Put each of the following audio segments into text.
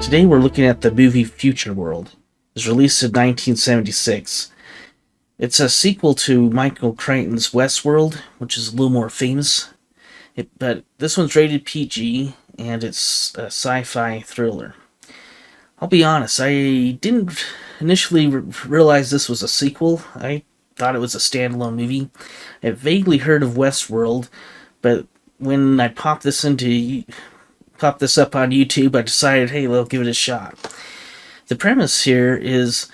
Today we're looking at the movie Futureworld. It was released in 1976. It's a sequel to Michael Crichton's Westworld, which is a little more famous. But this one's rated PG, and it's a sci-fi thriller. I'll be honest, I didn't initially realize this was a sequel. I thought it was a standalone movie. I vaguely heard of Westworld, but when I popped this up on YouTube, I decided, hey, let's give it a shot. The premise here is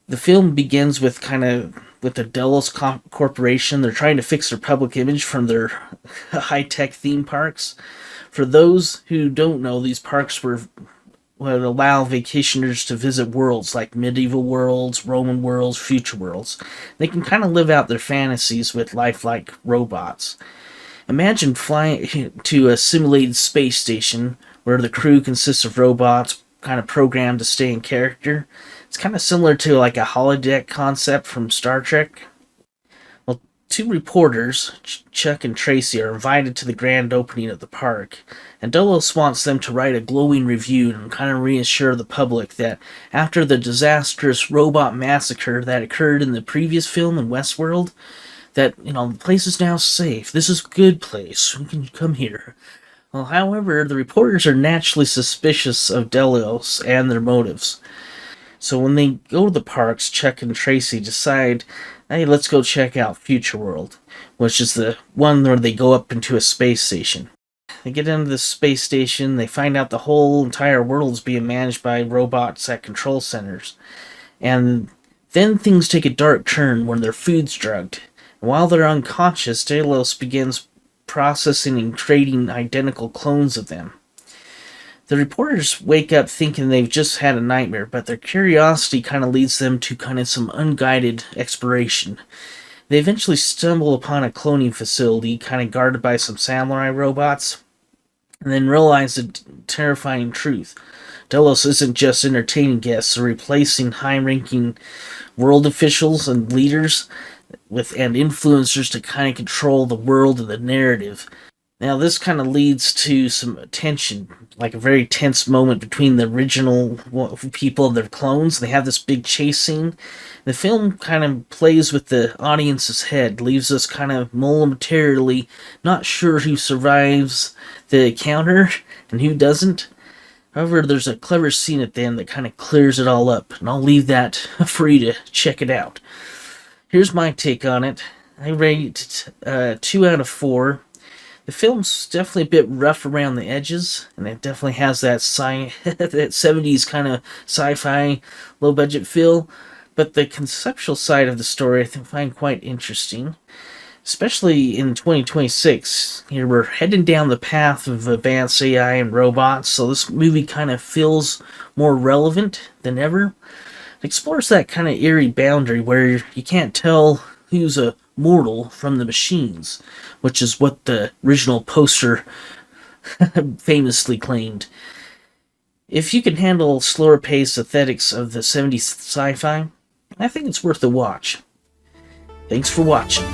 the film begins with the Delos Corporation. They're trying to fix their public image from their high-tech theme parks. For those who don't know, these parks would allow vacationers to visit worlds like medieval worlds, Roman worlds, future worlds. They can kind of live out their fantasies with lifelike robots. Imagine flying to a simulated space station where the crew consists of robots kind of programmed to stay in character. It's kind of similar to like a holodeck concept from Star Trek. Well, two reporters, Chuck and Tracy, are invited to the grand opening of the park, and Delos wants them to write a glowing review and kind of reassure the public that after the disastrous robot massacre that occurred in the previous film in Westworld, that, the place is now safe. This is a good place. We can come here. Well, however, the reporters are naturally suspicious of Delos and their motives. So when they go to the parks, Chuck and Tracy decide, hey, let's go check out Futureworld, which is the one where they go up into a space station. They get into the space station, they find out the whole entire world is being managed by robots at control centers. And then things take a dark turn when their food's drugged. While they're unconscious, Delos begins processing and creating identical clones of them. The reporters wake up thinking they've just had a nightmare, but their curiosity kind of leads them to some unguided exploration. They eventually stumble upon a cloning facility kind of guarded by some samurai robots, and then realize the terrifying truth. Delos isn't just entertaining guests or replacing high-ranking world officials and leaders and influencers to kind of control the world and the narrative. Now, this kind of leads to some tension, like a very tense moment between the original people and their clones. They have this big chase scene. The film kind of plays with the audience's head, leaves us kind of momentarily not sure who survives the encounter and who doesn't. However, there's a clever scene at the end that kind of clears it all up, and I'll leave that for you to check it out. Here's my take on it. I rate it 2 out of 4. The film's definitely a bit rough around the edges, and it definitely has that that 70s kind of sci-fi, low-budget feel, but the conceptual side of the story I find quite interesting, especially in 2026. Here we're heading down the path of advanced AI and robots, so this movie kind of feels more relevant than ever. It explores that kind of eerie boundary where you can't tell who's a mortal from the machines, which is what the original poster famously claimed. If you can handle slower paced aesthetics of the 70s sci-fi, I think it's worth a watch. Thanks for watching.